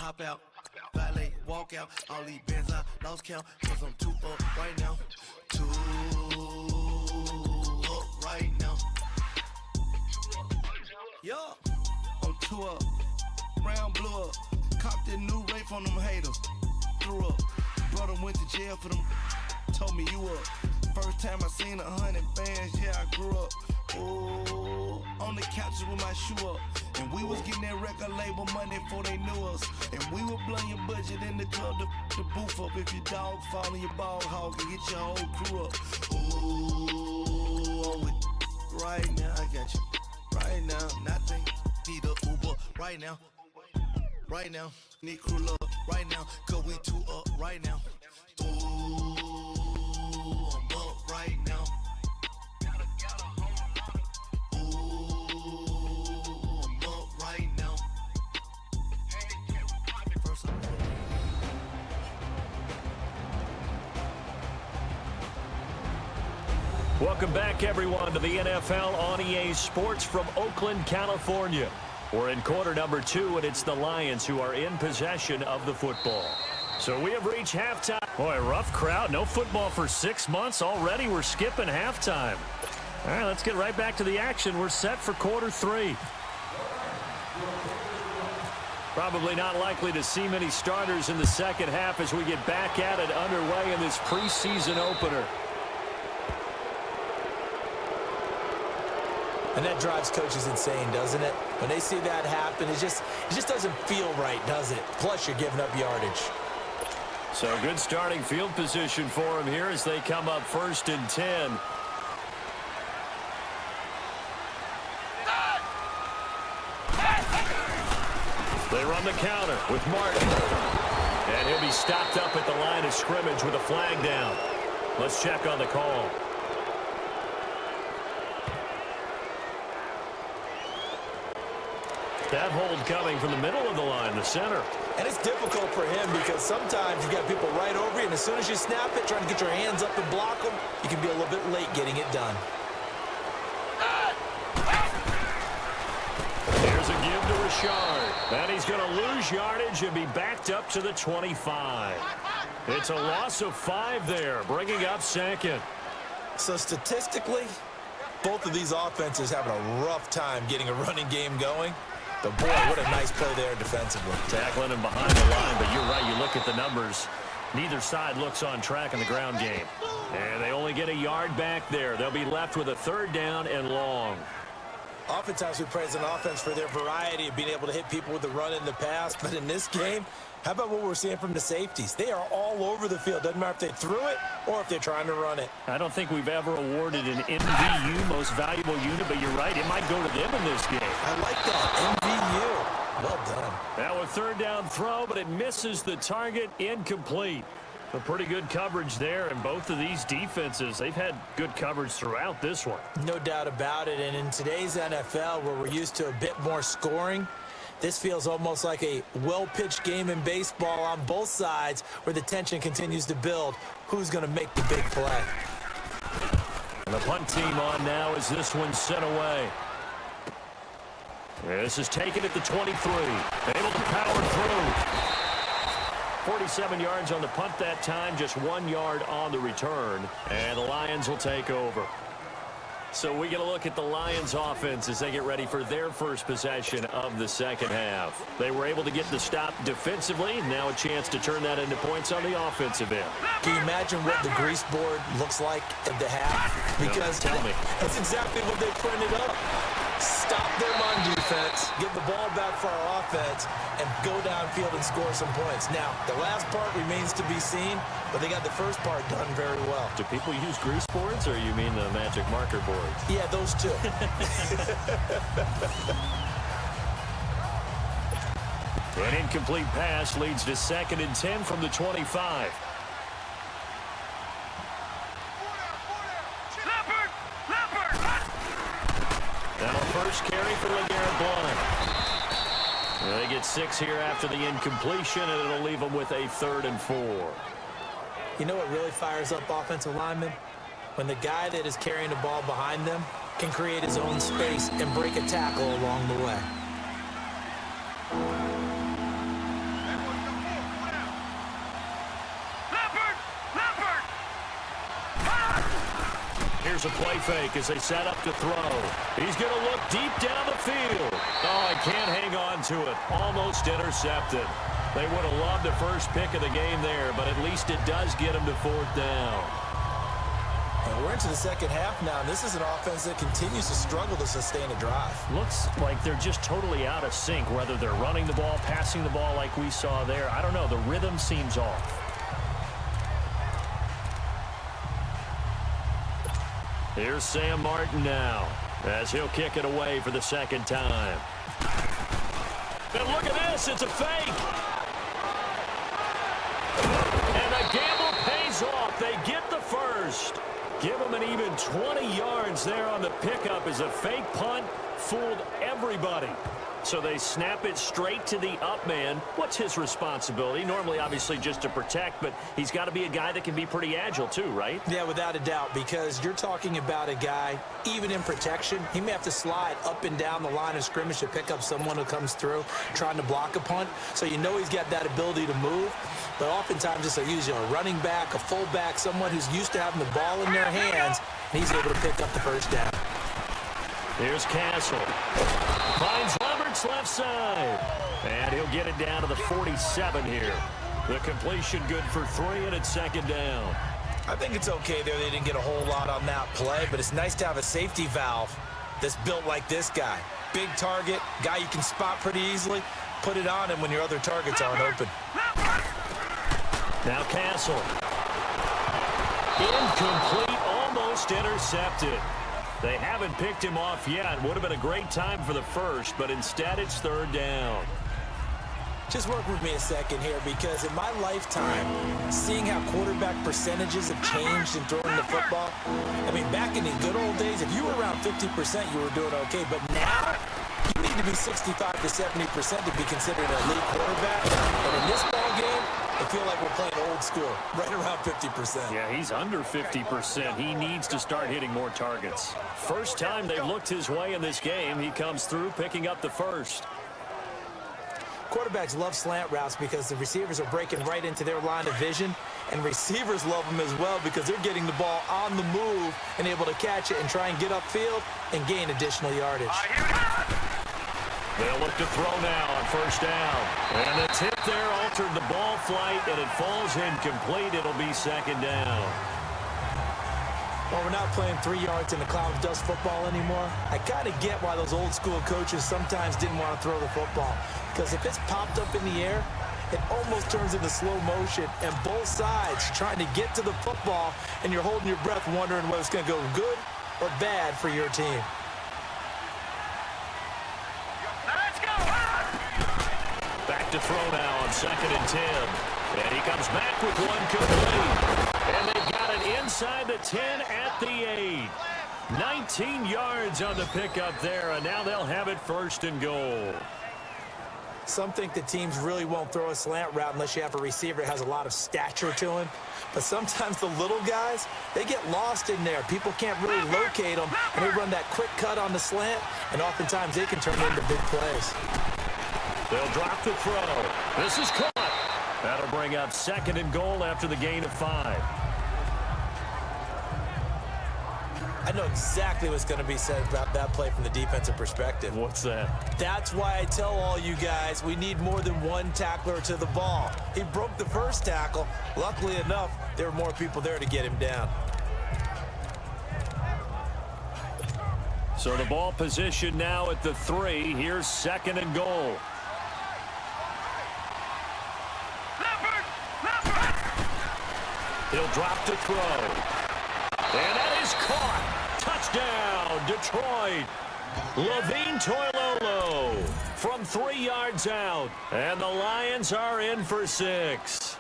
hop out, valet, walk out. All these bands I lost count, cause I'm too up right now. Too up right now. Yeah, I'm too up. Brown blew up. Copped that new rape on them haters. Threw up. Brother went to jail for them. Told me you up. First time I seen 100 bands, yeah, I grew up. Ooh, on the couches with my shoe up. And we was getting that record label money before they knew us. And we were blowing your budget in the club to the booth up. If your dog fall in your ball hog and get your whole crew up. Ooh, I'm with right now, I got you. Right now, nothing. Need a Uber right now. Right now, need crew love right now. Cause we too up right now. Ooh, I'm up right now. Ooh, I'm up right now. Welcome back, everyone, to the NFL on EA Sports from Oakland, California. We're in quarter number 2, and it's the Lions who are in possession of the football. So we have reached halftime. Boy, rough crowd. No football for 6 months. Already we're skipping halftime. All right, let's get right back to the action. We're set for quarter 3. Probably not likely to see many starters in the second half as we get back at it underway in this preseason opener. And that drives coaches insane, doesn't it? When they see that happen, it just doesn't feel right, does it? Plus, you're giving up yardage. So good starting field position for them here as they come up 1st and 10. They run the counter with Martin. And he'll be stopped up at the line of scrimmage with a flag down. Let's check on the call. That hold coming from the middle of the line, the center. And it's difficult for him because sometimes you got people right over you, and as soon as you snap it, trying to get your hands up and block them, you can be a little bit late getting it done. Here's a give to Richard. And he's going to lose yardage and be backed up to the 25. It's a loss of 5 there, bringing up 2nd. So statistically, both of these offenses having a rough time getting a running game going. But, boy, what a nice play there defensively. Tackling him behind the line, but you're right. You look at the numbers. Neither side looks on track in the ground game. And they only get a yard back there. They'll be left with a 3rd down and long. Oftentimes we praise an offense for their variety of being able to hit people with the run and the pass. But in this game, how about what we're seeing from the safeties? They are all over the field. Doesn't matter if they threw it or if they're trying to run it. I don't think we've ever awarded an MVU, most valuable unit, but you're right. It might go to them in this game. I like that. MVU. Well done. Now a 3rd down throw, but it misses the target. Incomplete. A pretty good coverage there, and both of these defenses, they've had good coverage throughout this one. No doubt about it, and in today's NFL, where we're used to a bit more scoring, this feels almost like a well-pitched game in baseball on both sides where the tension continues to build. Who's going to make the big play? And the punt team on now as this one's sent away. This is taken at the 23. Able to power through. 47 yards on the punt that time, just 1 yard on the return. And the Lions will take over. So we get a look at the Lions offense as they get ready for their first possession of the second half. They were able to get the stop defensively. Now a chance to turn that into points on the offensive end. Can you imagine what the grease board looks like at the half? Because no, tell me. That's exactly what they printed up. Stop them on defense, get the ball back for our offense, and go downfield and score some points. Now, the last part remains to be seen, but they got the first part done very well. Do people use grease boards, or you mean the magic marker boards? Yeah, those two. An incomplete pass leads to 2nd and 10 from the 25. Now first carry for LeGarrette Blount. They get 6 here after the incompletion, and it'll leave them with a 3rd and 4. You know what really fires up offensive linemen? When the guy that is carrying the ball behind them can create his own space and break a tackle along the way. Here's a play fake as they set up to throw. He's going to look deep down the field. Oh, I can't hang on to it. Almost intercepted. They would have loved the first pick of the game there, but at least it does get them to fourth down. And we're into the second half now, and this is an offense that continues to struggle to sustain a drive. Looks like they're just totally out of sync, whether they're running the ball, passing the ball like we saw there. I don't know. The rhythm seems off. Here's Sam Martin now, as he'll kick it away for the second time. And look at this. It's a fake. And the gamble pays off. They get the first. Give them an even 20 yards there on the pickup as a fake punt fooled everybody. So they snap it straight to the up man. What's his responsibility? Normally, obviously, just to protect, but he's got to be a guy that can be pretty agile too, right? Yeah, without a doubt, because you're talking about a guy, even in protection, he may have to slide up and down the line of scrimmage to pick up someone who comes through trying to block a punt. So you know he's got that ability to move. But oftentimes it's a running back, a fullback, someone who's used to having the ball in their hands, and he's able to pick up the first down. Here's Castle. Finds Lambert's left side. And he'll get it down to the 47 here. The completion good for 3, and it's second down. I think it's okay there. They didn't get a whole lot on that play, but it's nice to have a safety valve that's built like this guy. Big target, guy you can spot pretty easily. Put it on him when your other targets aren't open. Now Castle. Incomplete, almost intercepted. They haven't picked him off yet. Would have been a great time for the first, but instead it's third down. Just work with me a second here, because in my lifetime, seeing how quarterback percentages have changed in throwing the football, I mean, back in the good old days, if you were around 50%, you were doing okay. But now, you need to be 65 to 70% to be considered an elite quarterback. And in this ball game, I feel like we're playing old school, right around 50%. Yeah, he's under 50%. He needs to start hitting more targets. First time they looked his way in this game, he comes through picking up the first. Quarterbacks love slant routes because the receivers are breaking right into their line of vision, and receivers love them as well because they're getting the ball on the move and able to catch it and try and get upfield and gain additional yardage. They'll look to throw now on first down. And the tip there altered the ball flight, and it falls incomplete. It'll be second down. Well, we're not playing 3 yards in the cloud of dust football anymore. I kind of get why those old school coaches sometimes didn't want to throw the football. Because if it's popped up in the air, it almost turns into slow motion, and both sides trying to get to the football, and you're holding your breath wondering whether it's going to go good or bad for your team. Back to throw now on 2nd and 10. And he comes back with one complete. And they've got it inside the 10 at the 8. 19 yards on the pickup there, and now they'll have it first and goal. Some think the teams really won't throw a slant route unless you have a receiver that has a lot of stature to him. But sometimes the little guys, they get lost in there. People can't really locate them, and they run that quick cut on the slant, and oftentimes they can turn into big plays. They'll drop the throw. This is caught. That'll bring up 2nd and goal after the gain of 5. I know exactly what's going to be said about that play from the defensive perspective. What's that? That's why I tell all you guys we need more than one tackler to the ball. He broke the first tackle. Luckily enough, there were more people there to get him down. So the ball position now at the 3. Here's 2nd and goal. He'll drop to throw. And that is caught. Touchdown, Detroit. Levine Toilolo from 3 yards out. And the Lions are in for 6.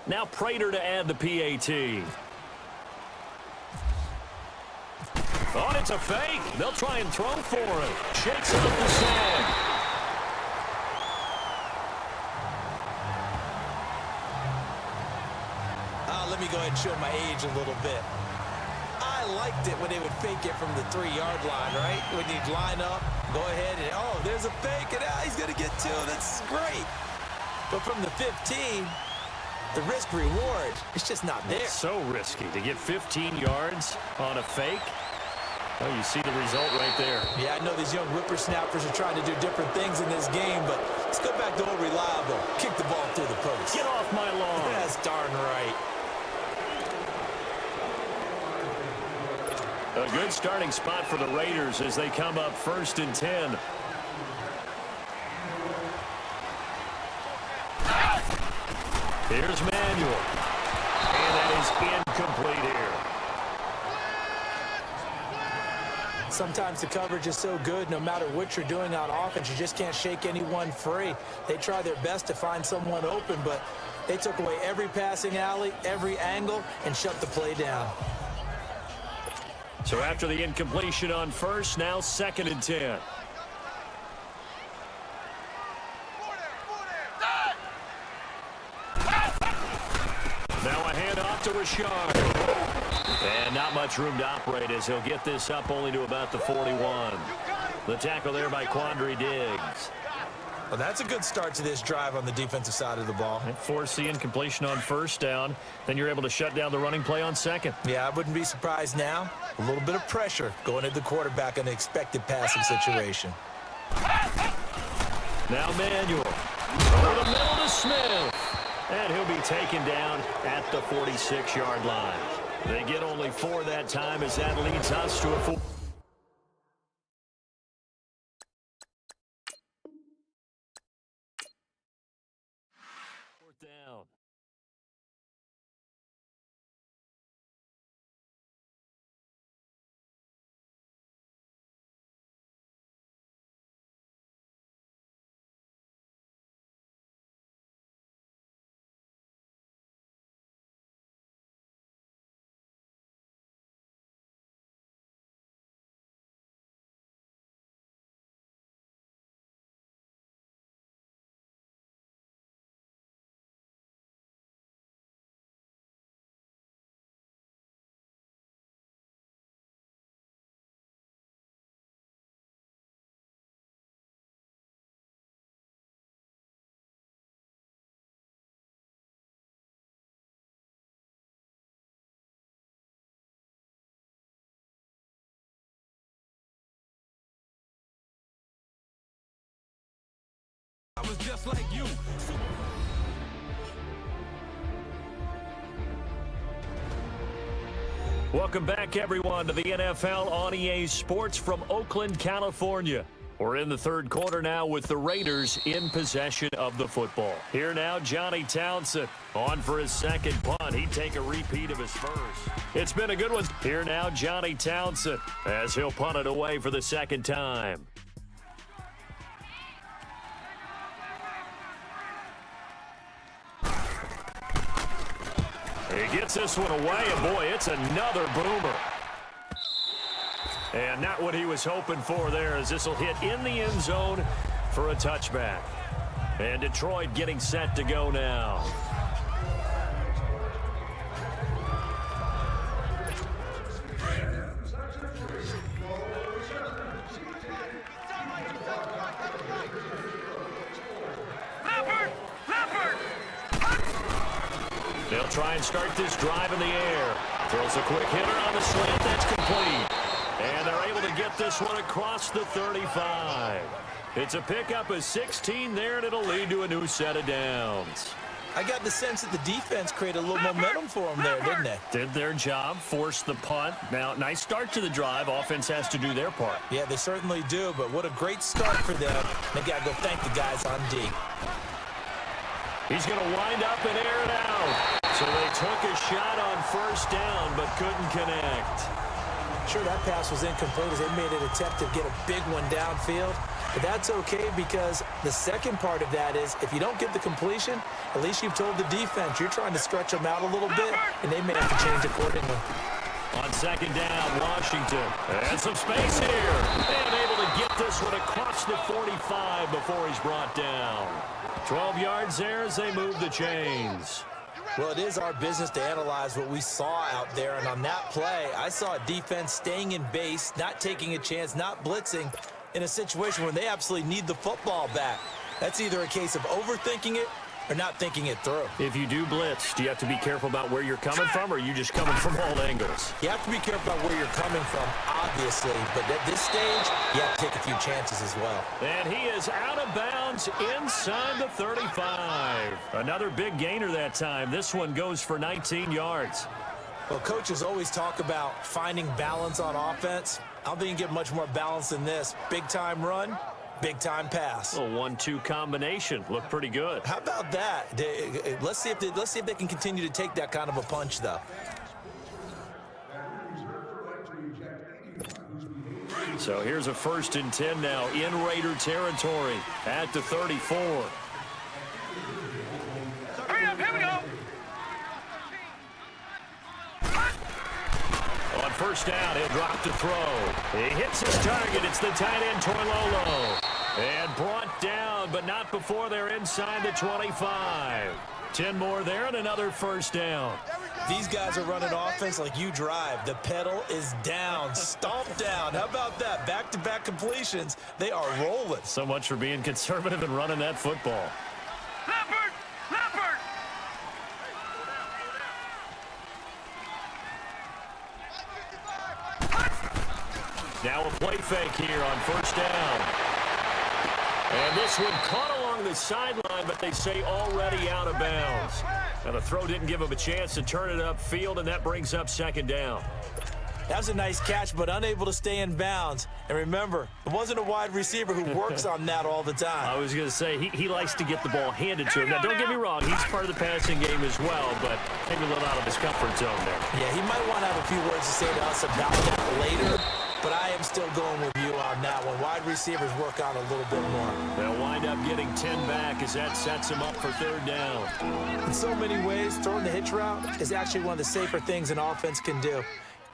Now Prater to add the PAT. Oh, it's a fake. They'll try and throw for it. Shakes off the sand. Let me go ahead and show my age a little bit. I liked it when they would fake it from the 3-yard line, right? When you'd line up, Go ahead and, oh, there's a fake, and he's going to get two. That's great. But from the 15, the risk-reward, it's just not there. It's so risky to get 15 yards on a fake. Oh, you see the result right there. Yeah, I know these young whippersnappers are trying to do different things in this game, but let's go back to old reliable. Kick the ball through the post. Get off my lawn. That's darn right. A good starting spot for the Raiders as they come up 1st and 10. Here's Manuel. And that is incomplete here. Sometimes the coverage is so good, no matter what you're doing on offense, you just can't shake anyone free. They try their best to find someone open, but they took away every passing alley, every angle, and shut the play down. So after the incompletion on 1st, now 2nd and 10. Now a handoff to Rashard. And not much room to operate as he'll get this up only to about the 41. The tackle there by Quandre Diggs. Well, that's a good start to this drive on the defensive side of the ball. Force the incompletion on 1st down. Then you're able to shut down the running play on 2nd. Yeah, I wouldn't be surprised now. A little bit of pressure going at the quarterback in an expected passing situation. Now Manuel. Over the middle to Smith. And he'll be taken down at the 46-yard line. They get only 4 that time as that leads us to a 4. Down. I was just like you. Welcome back, everyone, to the NFL on EA Sports from Oakland, California. We're in the 3rd quarter now with the Raiders in possession of the football. Here now, Johnny Townsend on for his 2nd punt. He'd take a repeat of his 1st. It's been a good one. Here now, Johnny Townsend as he'll punt it away for the 2nd time. He gets this one away, and boy, it's another boomer. And not what he was hoping for there, as this will hit in the end zone for a touchback. And Detroit getting set to go now. They'll try and start this drive in the air. Throws a quick hitter on the slant. That's complete. And they're able to get this one across the 35. It's a pickup of 16 there, and it'll lead to a new set of downs. I got the sense that the defense created a little momentum for them there, didn't they? Did their job, forced the punt. Now, nice start to the drive. Offense has to do their part. Yeah, they certainly do, but what a great start for them. They got to go thank the guys on D. He's going to wind up and air it out. So they took a shot on 1st down, but couldn't connect. Sure, that pass was incomplete as they made an attempt to get a big one downfield. But that's okay, because the second part of that is if you don't get the completion, at least you've told the defense you're trying to stretch them out a little bit, and they may have to change accordingly. On 2nd down, Washington. And some space here. And able to get this one across the 45 before he's brought down. 12 yards there as they move the chains. Well, it is our business to analyze what we saw out there, and on that play, I saw a defense staying in base, not taking a chance, not blitzing, in a situation where they absolutely need the football back. That's either a case of overthinking it or not thinking it through. If you do blitz, do you have to be careful about where you're coming from, or are you just coming from all angles? You have to be careful about where you're coming from, obviously, but at this stage, you have to take a few chances as well. And he is out of bounds inside the 35. Another big gainer that time. This one goes for 19 yards. Well, coaches always talk about finding balance on offense. I don't think you can get much more balance than this. Big-time run, big-time pass. A 1-2 combination. Looked pretty good. How about that? Let's see if they can continue to take that kind of a punch, though. So here's a 1st and 10 now in Raider territory at the 34. Hurry up, here we go. On 1st down, he'll drop to throw. He hits his target. It's the tight end, Torlolo. And brought down, but not before they're inside the 25. 10 more there and another 1st down. These guys are running offense like you drive. The pedal is down, stomp down. How about that? Back-to-back completions. They are rolling. So much for being conservative and running that football. Leopard! Leopard! Now a play fake here on 1st down. And this one caught along the sideline, but they say already out of bounds. Now the throw didn't give him a chance to turn it upfield, and that brings up 2nd down. That was a nice catch, but unable to stay in bounds. And remember, it wasn't a wide receiver who works on that all the time. I was going to say, he likes to get the ball handed to him. Now, don't get me wrong, he's part of the passing game as well, but maybe a little out of his comfort zone there. Yeah, he might want to have a few words to say to us about that later, but I am still going with you on that one. Wide receivers work on a little bit more. They'll wind up getting 10 back as that sets him up for 3rd down. In so many ways, throwing the hitch route is actually one of the safer things an offense can do.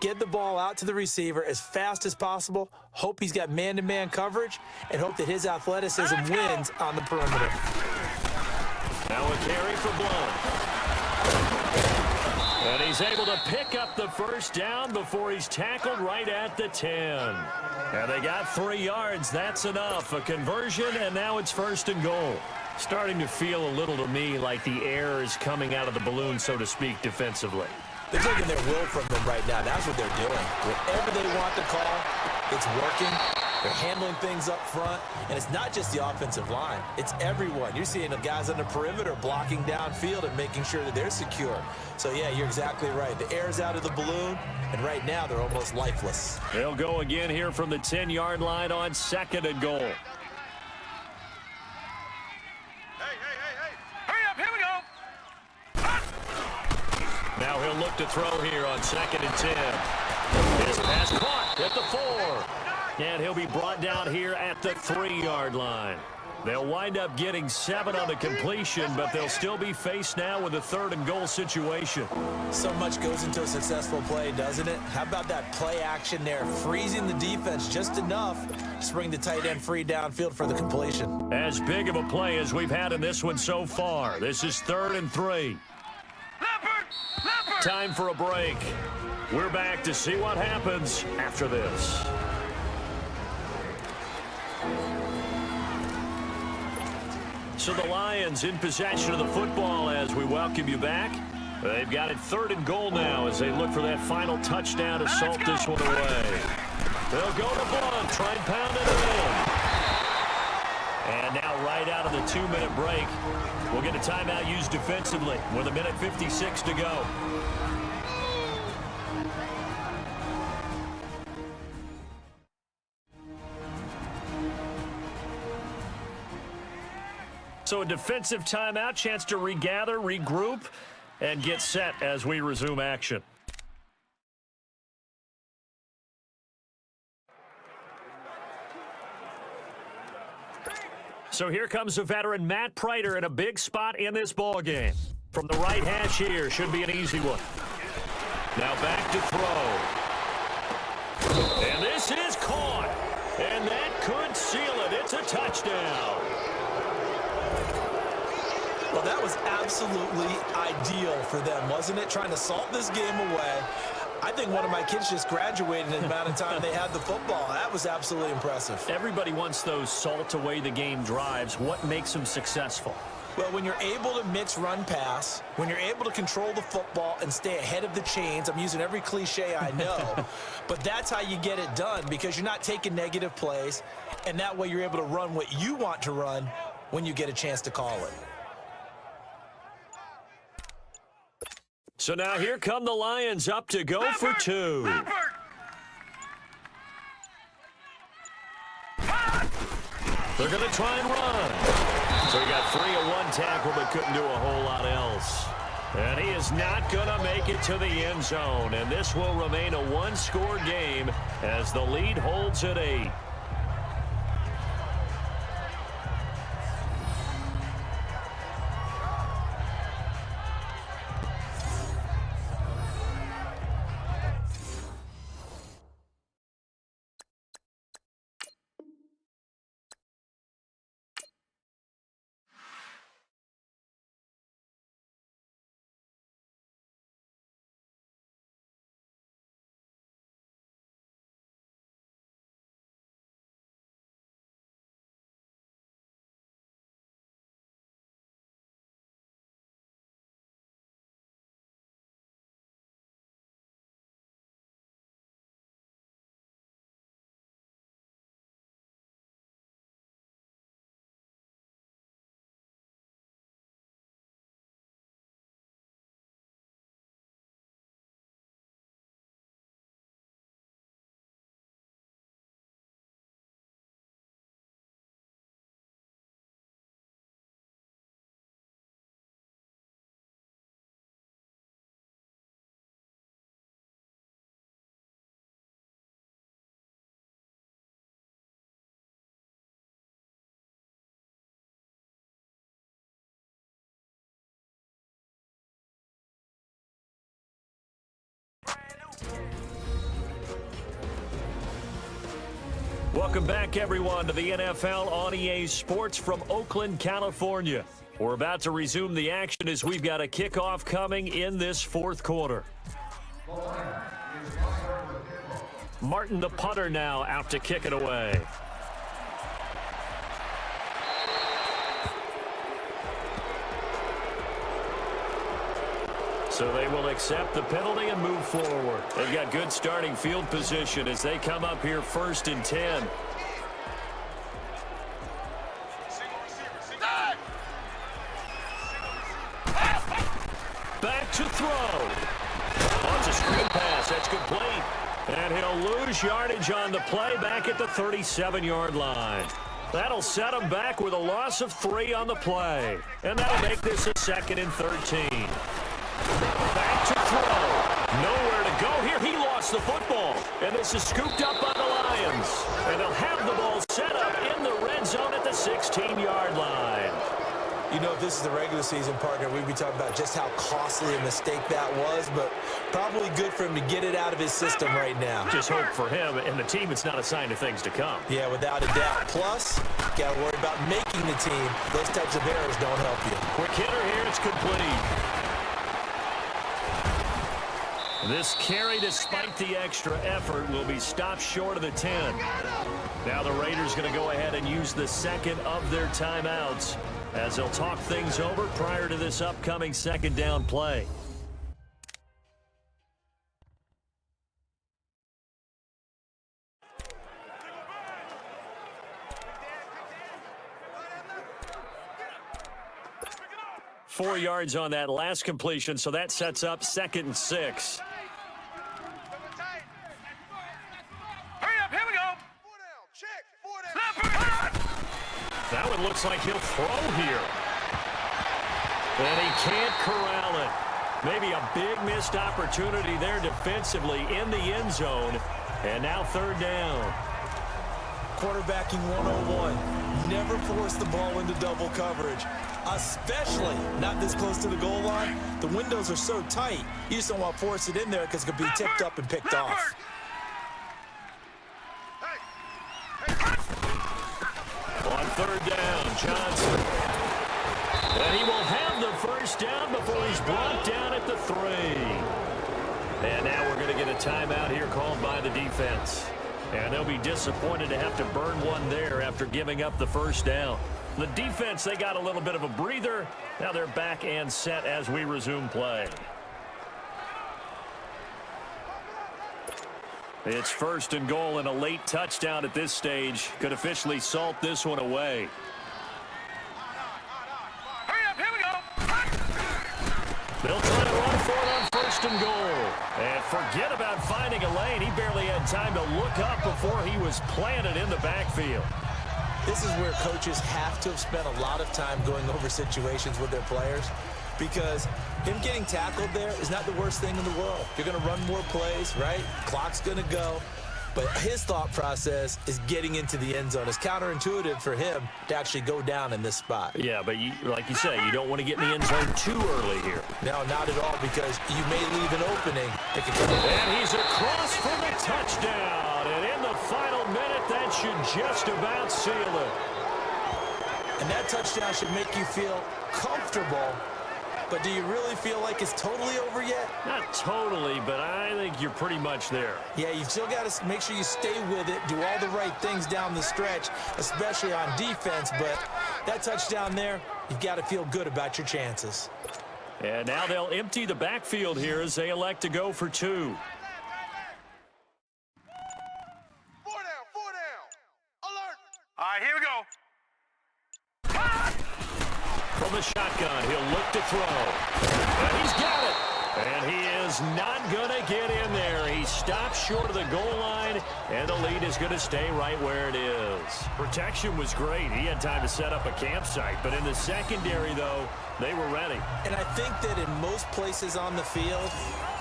Get the ball out to the receiver as fast as possible, hope he's got man-to-man coverage, and hope that his athleticism wins on the perimeter. Now a carry for Blount. And he's able to pick up the 1st down before he's tackled right at the 10. And they got 3 yards. That's enough. A conversion, and now it's 1st and goal. Starting to feel a little to me like the air is coming out of the balloon, so to speak, defensively. They're taking their will from them right now. That's what they're doing. Whatever they want to call, it's working. They're handling things up front. And it's not just the offensive line. It's everyone. You're seeing the guys on the perimeter blocking downfield and making sure that they're secure. So, yeah, you're exactly right. The air's out of the balloon, and right now they're almost lifeless. They'll go again here from the 10-yard line on 2nd and goal. Now he'll look to throw here on 2nd and 10. His pass caught at the 4. And he'll be brought down here at the 3-yard line. They'll wind up getting 7 on the completion, but they'll still be faced now with a 3rd and goal situation. So much goes into a successful play, doesn't it? How about that play action there? Freezing the defense just enough to bring the tight end free downfield for the completion. As big of a play as we've had in this one so far. This is 3rd and 3. Time for a break. We're back to see what happens after this. So the Lions in possession of the football as we welcome you back. They've got it 3rd and goal now as they look for that final touchdown to salt this one away. They'll go to Blount, try and pound it in. And now right out of the 2-minute break, we'll get a timeout used defensively with 1:56 to go. So a defensive timeout, chance to regather, regroup, and get set as we resume action. So here comes the veteran Matt Prater in a big spot in this ballgame. From the right hash here, should be an easy one. Now back to throw. And this is caught. And that could seal it. It's a touchdown. Well, that was absolutely ideal for them, wasn't it? Trying to salt this game away. I think one of my kids just graduated in the amount of time they had the football. That was absolutely impressive. Everybody wants those salt-away-the-game drives. What makes them successful? Well, when you're able to mix run-pass, when you're able to control the football and stay ahead of the chains, I'm using every cliche I know, but that's how you get it done because you're not taking negative plays, and that way you're able to run what you want to run when you get a chance to call it. So now here come the Lions up to go for two. They're going to try and run. So he got 3 at one tackle but couldn't do a whole lot else. And he is not going to make it to the end zone. And this will remain a one-score game as the lead holds at 8. Welcome back, everyone, to the NFL on EA Sports from Oakland, California. We're about to resume the action as we've got a kickoff coming in this fourth quarter. Martin, the punter, now out to kick it away. So they will accept the penalty and move forward. They've got good starting field position as they come up here 1st and 10. Back to throw. Oh, it's a screen pass. That's complete. And he'll lose yardage on the play back at the 37-yard line. That'll set him back with a loss of 3 on the play. And that'll make this a 2nd and 13. Back to throw. Nowhere to go here. He lost the football. And this is scooped up by the Lions. And they'll have the ball set up in the red zone at the 16-yard line. You know, if this is the regular season, partner, we'd be talking about just how costly a mistake that was, but probably good for him to get it out of his system right now. Just hope for him and the team it's not a sign of things to come. Yeah, without a doubt. Plus, got to worry about making the team. Those types of errors don't help you. Quick hitter here. It's complete. This carry, despite the extra effort, will be stopped short of the 10. Now the Raiders going to go ahead and use the second of their timeouts as they'll talk things over prior to this upcoming 2nd down play. Four yards on that last completion, so that sets up 2nd and 6. That one looks like he'll throw here. And he can't corral it. Maybe a big missed opportunity there defensively in the end zone. And now 3rd down. Quarterbacking 101. Never force the ball into double coverage, especially not this close to the goal line. The windows are so tight, you just don't want to force it in there because it could be tipped up and picked off. On 3rd down, Johnson. And he will have the 1st down before he's brought down at the 3. And now we're going to get get a timeout here called by the defense. And they'll be disappointed to have to burn one there after giving up the first down. The defense, they got a little bit of a breather. Now they're back and set as we resume play. It's 1st and goal, and a late touchdown at this stage could officially salt this one away. Hurry up, here we go. They'll try to run for it on 1st and goal. And forget about finding a lane. He barely had time to look up before he was planted in the backfield. This is where coaches have to have spent a lot of time going over situations with their players, because him getting tackled there is not the worst thing in the world. You're going to run more plays, right? Clock's going to go. But his thought process is getting into the end zone. It's counterintuitive for him to actually go down in this spot. Yeah, but like you say, you don't want to get in the end zone too early here. No, not at all, because you may leave an opening. And he's across for the touchdown. And in the final minute, that should just about seal it. And that touchdown should make you feel comfortable. But do you really feel like it's totally over yet? Not totally, but I think you're pretty much there. Yeah, you've still got to make sure you stay with it, do all the right things down the stretch, especially on defense. But that touchdown there, you've got to feel good about your chances. And now they'll empty the backfield here as they elect to go for 2. 4 down. Alert. All right, here we go. From the shotgun, he'll look to throw. And he's got it. And he is not going to get in there. He stops short of the goal line, and the lead is going to stay right where it is. Protection was great. He had time to set up a campsite. But in the secondary, though, they were ready. And I think that in most places on the field,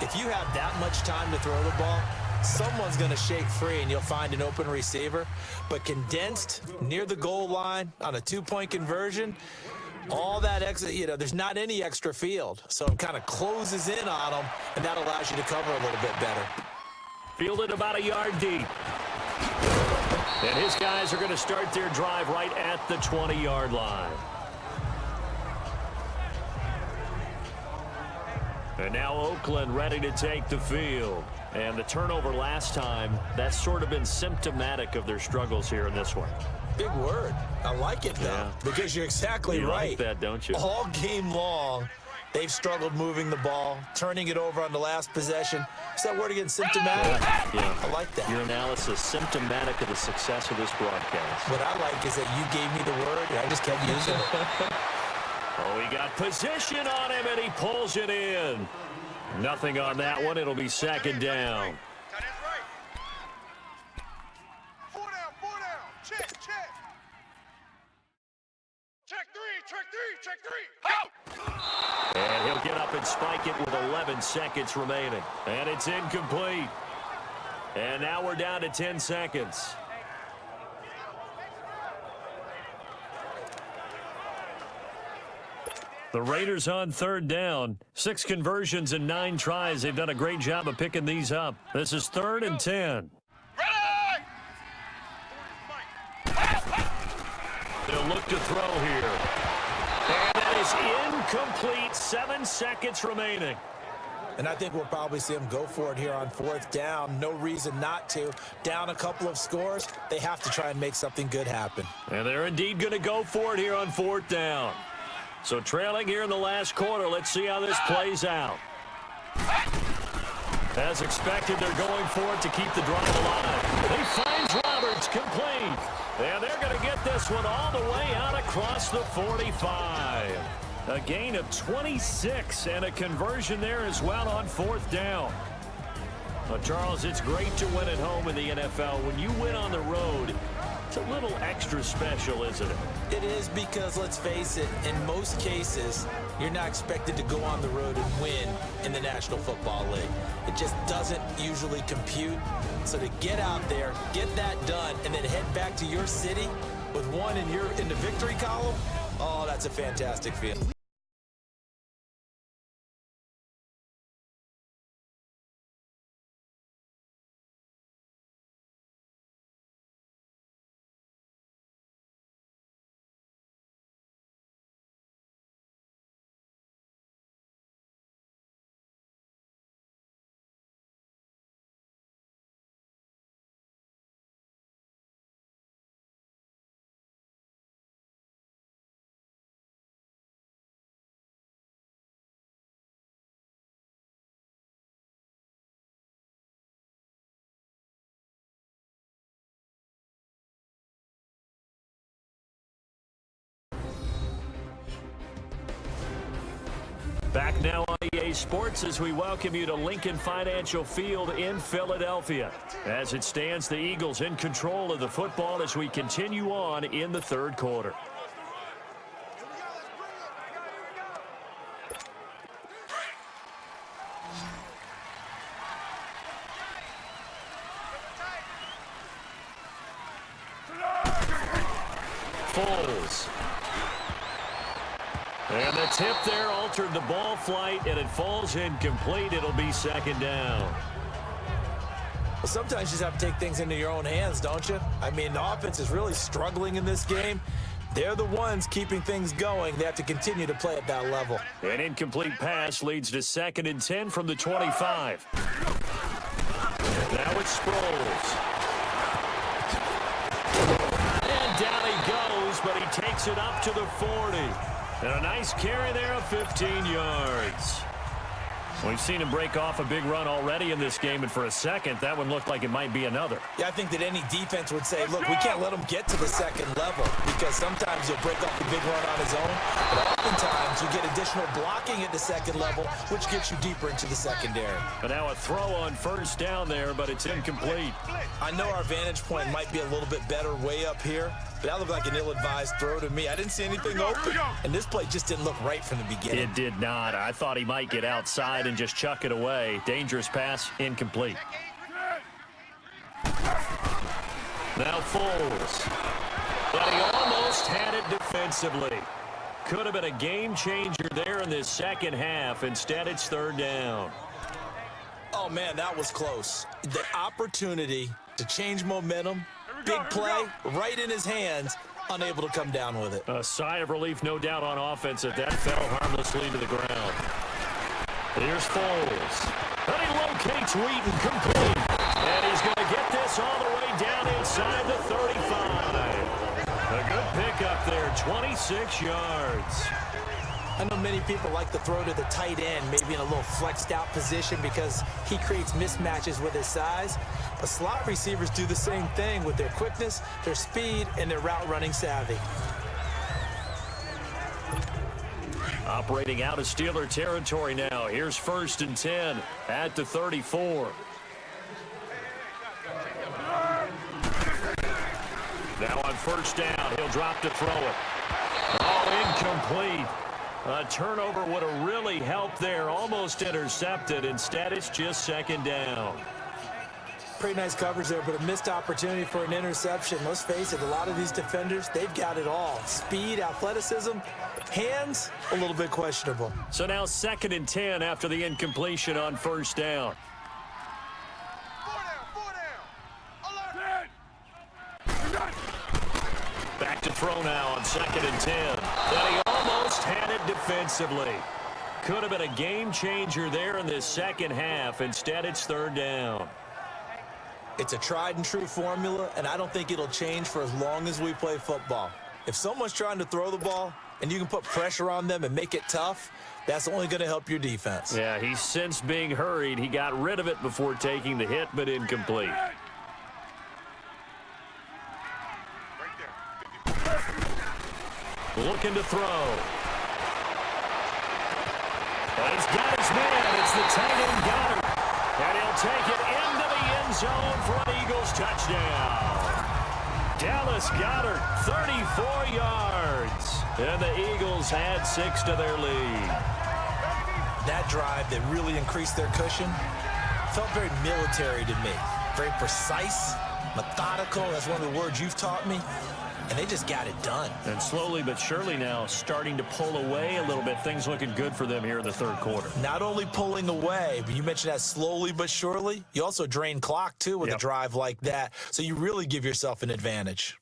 if you have that much time to throw the ball, someone's going to shake free and you'll find an open receiver. But condensed near the goal line on a 2-point conversion, all that extra, there's not any extra field. So it kind of closes in on them, and that allows you to cover a little bit better. Fielded about a yard deep. And his guys are going to start their drive right at the 20-yard line. And now Oakland ready to take the field. And the turnover last time, that's sort of been symptomatic of their struggles here in this one. Big word. I like it, though, Yeah. because you're exactly You right. like that, don't you? All game long, they've struggled moving the ball, turning it over on the last possession. Is that word again, symptomatic? Yeah. I like that. Your analysis, symptomatic of the success of this broadcast. What I like is that you gave me the word, and I just kept using it. Oh, he got position on him, and he pulls it in. Nothing on that one. It'll be 2nd down. Tight end's right. 4 down. Check. Check three. Go! And he'll get up and spike it with 11 seconds remaining. And it's incomplete. And now we're down to 10 seconds. The Raiders on 3rd down. 6 conversions and 9 tries. They've done a great job of picking these up. This is 3rd and 10. Ready! They'll look to throw here. And that is incomplete. 7 seconds remaining. And I think we'll probably see them go for it here on 4th down. No reason not to. Down a couple of scores, they have to try and make something good happen. And they're indeed going to go for it here on 4th down. So trailing here in the last quarter, let's see how this plays out. As expected, they're going for it to keep the drive alive. He finds Roberts, complete. And they're going to get this one all the way out across the 45. A gain of 26 and a conversion there as well on 4th down. Well, Charles, it's great to win at home in the NFL. When you win on the road, it's a little extra special, isn't it? It is, because, let's face it, in most cases, you're not expected to go on the road and win in the National Football League. It just doesn't usually compute. So to get out there, get that done, and then head back to your city with one in the victory column, oh, that's a fantastic feeling. Back now on EA Sports as we welcome you to Lincoln Financial Field in Philadelphia. As it stands, the Eagles in control of the football as we continue on in the third quarter. Foles. And the tip there altered the ball flight, and it falls incomplete. It'll be second down. Well, sometimes you just have to take things into your own hands, don't you? I mean, the offense is really struggling in this game. They're the ones keeping things going. They have to continue to play at that level. An incomplete pass leads to 2nd and 10 from the 25. Now it's Sproles. And down he goes, but he takes it up to the 40. And a nice carry there of 15 yards. We've seen him break off a big run already in this game, and for a second, that one looked like it might be another. Yeah, I think that any defense would say, look, we can't let him get to the second level because sometimes he'll break off the big run on his own, but oftentimes you get additional blocking at the second level, which gets you deeper into the secondary. But now a throw on first down there, but it's incomplete. I know our vantage point might be a little bit better way up here, but that looked like an ill-advised throw to me. I didn't see anything open, and this play just didn't look right from the beginning. It did not. I thought he might get outside and just chuck it away. Dangerous pass, incomplete. Now Foles. But he almost had it defensively. Could have been a game changer there in this second half. Instead, it's third down. Oh, man, that was close. The opportunity to change momentum, big play, right in his hands, unable to come down with it. A sigh of relief, no doubt, on offense if that fell harmlessly to the ground. Here's Foles. And he locates Wheaton complete. And he's going to get this all the way down inside the 35. A good pickup there, 26 yards. I know many people like to throw to the tight end, maybe in a little flexed out position because he creates mismatches with his size. But slot receivers do the same thing with their quickness, their speed, and their route running savvy. Operating out of Steeler territory now. Here's 1st and 10 at the 34. Now on first down, he'll drop to throw it. Oh, incomplete. A turnover would have really helped there. Almost intercepted. Instead, it's just second down. Pretty nice coverage there, but a missed opportunity for an interception. Let's face it, a lot of these defenders, they've got it all. Speed, athleticism, hands, a little bit questionable. So now 2nd and 10 after the incompletion on first down. Back to throw now on 2nd and 10. But he almost had it defensively. Could have been a game changer there in this second half. Instead, it's third down. It's a tried and true formula, and I don't think it'll change for as long as we play football. If someone's trying to throw the ball and you can put pressure on them and make it tough, that's only going to help your defense. Yeah, he's since being hurried. He got rid of it before taking the hit, but incomplete. Looking to throw. And he's got his man. It's the tight end Goddard. And he'll take it into the end zone for an Eagles touchdown. Dallas Goedert, 34 yards. And the Eagles add 6 to their lead. That drive that really increased their cushion felt very military to me. Very precise, methodical. That's one of the words you've taught me. And they just got it done. And slowly but surely now starting to pull away a little bit. Things looking good for them here in the third quarter. Not only pulling away, but you mentioned that slowly but surely. You also drain clock, too, with a drive like that. So you really give yourself an advantage.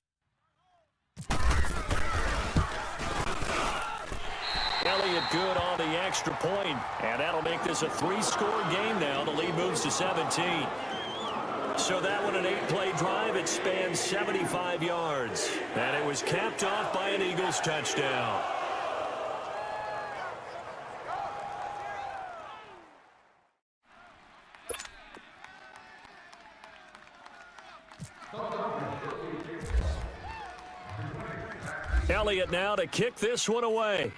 Elliott good on the extra point. And that'll make this a 3-score game now. The lead moves to 17. So that one, an 8-play drive. It spans 75 yards. And it was capped off by an Eagles touchdown. Elliott now to kick this one away.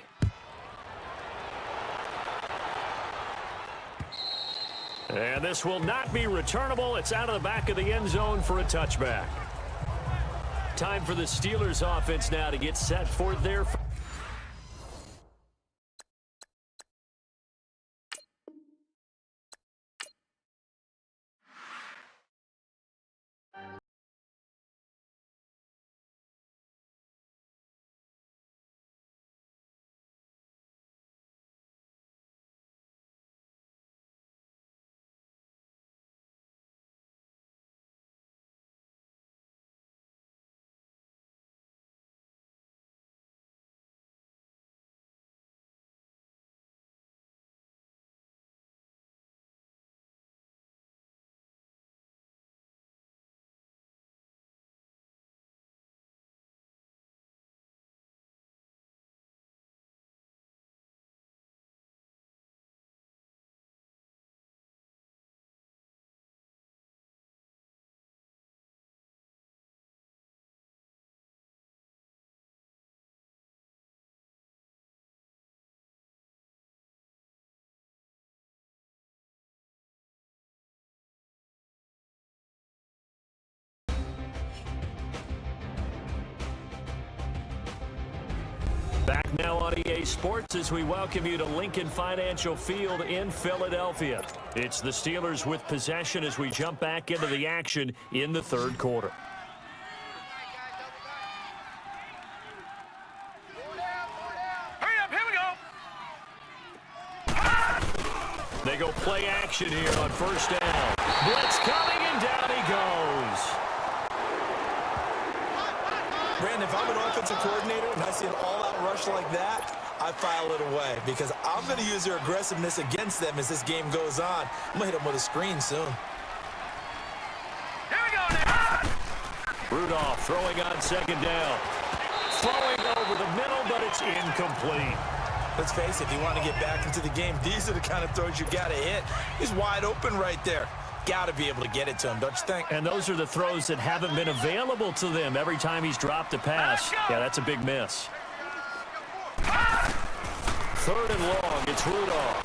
And this will not be returnable. It's out of the back of the end zone for a touchback. Time for the Steelers offense now to get set for their... Back now on EA Sports as we welcome you to Lincoln Financial Field in Philadelphia. It's the Steelers with possession as we jump back into the action in the third quarter. Hurry up, here we go. They go play action here on first down. Blitz coming and down he goes. Brandon, if I'm an offensive coordinator and I see an all-out rush like that, I file it away because I'm going to use their aggressiveness against them as this game goes on. I'm going to hit them with a screen soon. Here we go now. Rudolph throwing on second down. Throwing over the middle, but it's incomplete. Let's face it, if you want to get back into the game, these are the kind of throws you got to hit. He's wide open right there. Got to be able to get it to him, don't you think? And those are the throws that haven't been available to them every time he's dropped a pass. Yeah, that's a big miss. Third and long, it's Rudolph.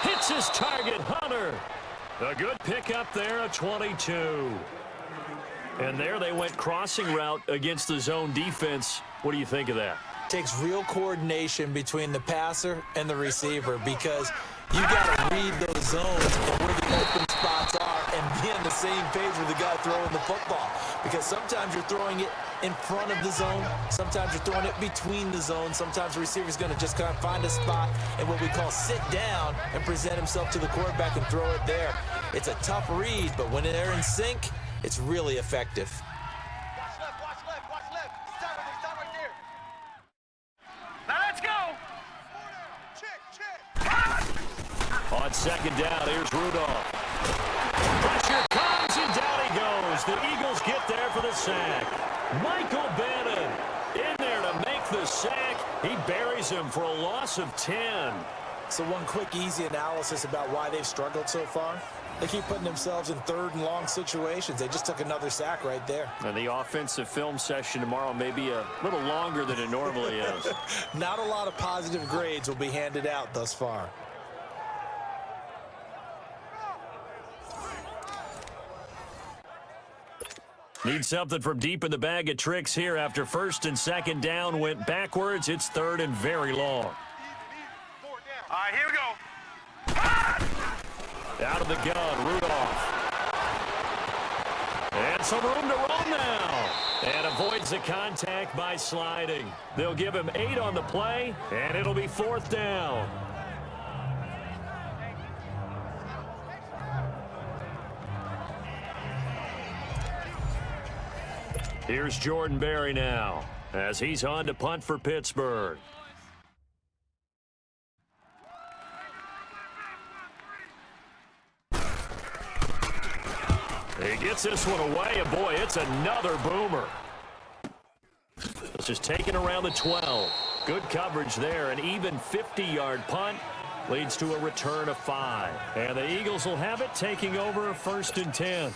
Hits his target, Hunter. A good pickup there, a 22. And there they went crossing route against the zone defense. What do you think of that? Takes real coordination between the passer and the receiver because you got to read those zones and where the open spots are and be on the same page with the guy throwing the football. Because sometimes you're throwing it in front of the zone, sometimes you're throwing it between the zones, sometimes the receiver's going to just kind of find a spot and what we call sit down and present himself to the quarterback and throw it there. It's a tough read, but when they're in sync, it's really effective. Watch left, watch left, watch left. Stop right there. Now let's go. Check. On second down, here's Rudolph. Pressure comes and down he goes. The Eagles get there for the sack. Michael Bannon in there to make the sack. He buries him for a loss of 10. So one quick, easy analysis about why they've struggled so far. They keep putting themselves in third and long situations. They just took another sack right there. And the offensive film session tomorrow may be a little longer than it normally is. Not a lot of positive grades will be handed out thus far. Need something from deep in the bag of tricks here after first and second down went backwards. It's third and very long. All right, here we go. Out of the gun, Rudolph. And some room to roll now. And avoids the contact by sliding. They'll give him 8 on the play, and it'll be fourth down. Here's Jordan Berry now as he's on to punt for Pittsburgh. He gets this one away, and boy, it's another boomer. This is taken around the 12. Good coverage there. An even 50-yard punt leads to a return of 5. And the Eagles will have it, taking over first and 10.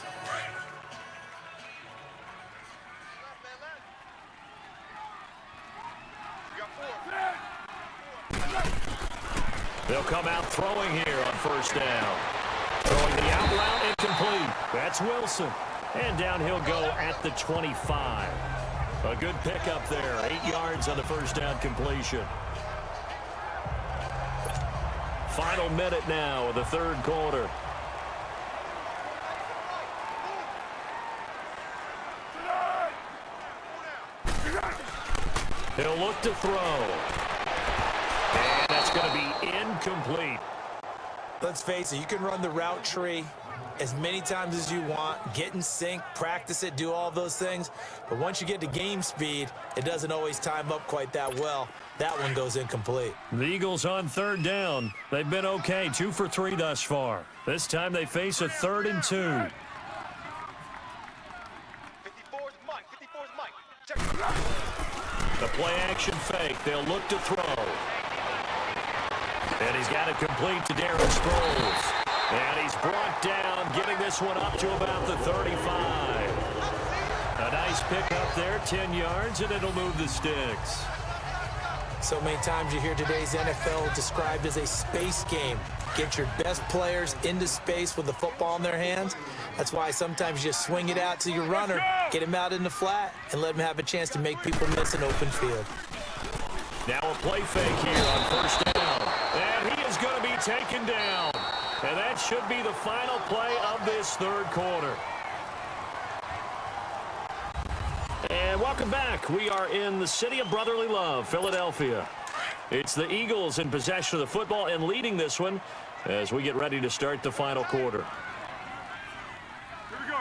They'll come out throwing here on first down. Throwing the out route, incomplete. That's Wilson. And down he'll go at the 25. A good pickup there. 8 yards on the first down completion. Final minute now of the third quarter. He'll look to throw. And that's going to be incomplete. Let's face it, you can run the route tree as many times as you want, get in sync, practice it, do all those things. But once you get to game speed, it doesn't always time up quite that well. That one goes incomplete. The Eagles on third down. They've been okay, 2 for 3 thus far. This time they face a 3rd and 2. 54's Mike. 54's Mike. Check. The play action fake. They'll look to throw. And he's got it complete to Darren Sproles. And he's brought down, getting this one up to about the 35. A nice pickup there, 10 yards, and it'll move the sticks. So many times you hear today's NFL described as a space game. Get your best players into space with the football in their hands. That's why sometimes you just swing it out to your runner, get him out in the flat, and let him have a chance to make people miss an open field. Now a play fake here on first down. And he is going to be taken down. And that should be the final play of this third quarter. And welcome back. We are in the city of brotherly love, Philadelphia. It's the Eagles in possession of the football and leading this one as we get ready to start the final quarter. Here we go.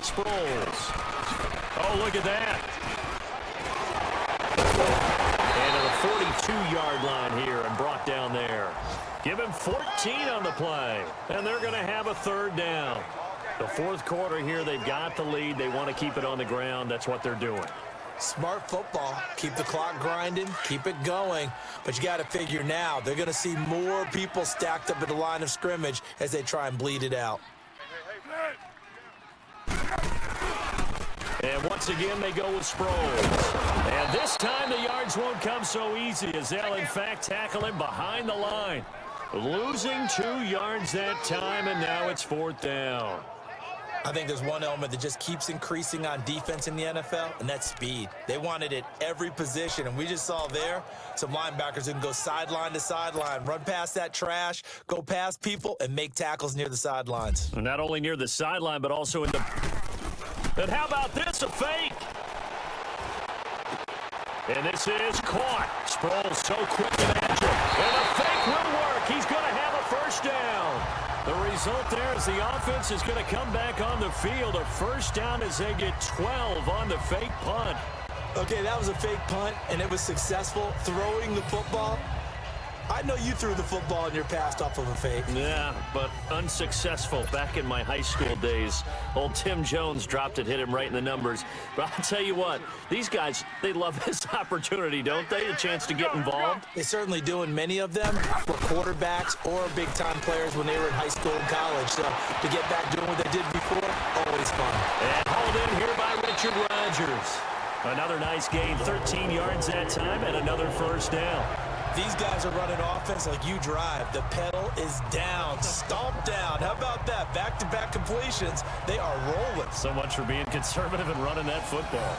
Sproles. Oh, look at that. And to the 42-yard line here and brought down there. Give him 14 on the play. And they're going to have a third down. The fourth quarter here, they've got the lead. They want to keep it on the ground. That's what they're doing. Smart football. Keep the clock grinding. Keep it going. But you got to figure now, they're going to see more people stacked up at the line of scrimmage as they try and bleed it out. And once again, they go with Sproles. And this time, the yards won't come so easy as they'll, in fact, tackle him behind the line. Losing 2 yards that time, and now it's fourth down. I think there's one element that just keeps increasing on defense in the NFL, and that's speed. They want it at every position, and we just saw there some linebackers who can go sideline to sideline, run past that trash, go past people, and make tackles near the sidelines. And not only near the sideline, but also in the... And how about this, a fake? And this is caught. Sproles so quick and agile. And the fake will work. He's going to have a first down. The result there is the offense is going to come back on the field. A first down as they get 12 on the fake punt. Okay, that was a fake punt, and it was successful throwing the football. I know you threw the football in your past off of a fake. Yeah, but unsuccessful back in my high school days. Old Tim Jones dropped it, hit him right in the numbers. But I'll tell you what, these guys, they love this opportunity, don't they? A chance to get involved. They certainly do, and many of them were quarterbacks or big-time players when they were in high school and college. So to get back doing what they did before, always fun. And hauled in here by Richard Rodgers. Another nice gain, 13 yards that time, and another first down. These guys are running offense like you drive. The pedal is down, stomp down. How about that? Back-to-back completions. They are rolling. So much for being conservative and running that football.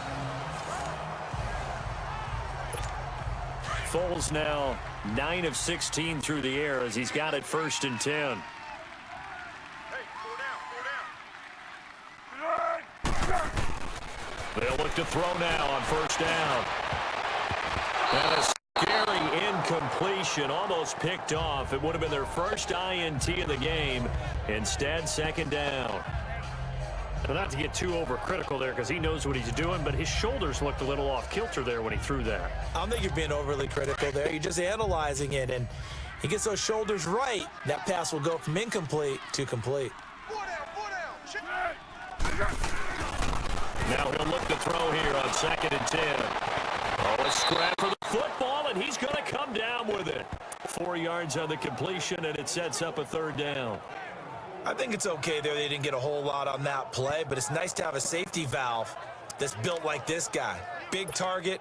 Foles now 9 of 16 through the air as he's got it 1st and 10. Hey, 4 down. They'll look to throw now on first down. And a scary incompletion, almost picked off. It would have been their first INT of the game. Instead, 2nd down. Now, not to get too overcritical there because he knows what he's doing, but his shoulders looked a little off kilter there when he threw that. I don't think you're being overly critical there. You're just analyzing it, and he gets those shoulders right. That pass will go from incomplete to complete. 4 down. Now he'll look to throw here on 2nd and 10. Oh, a scrap for the football, and he's going to come down with it. 4 yards on the completion, and it sets up a 3rd down. I think it's okay there. They didn't get a whole lot on that play, but it's nice to have a safety valve that's built like this guy. Big target.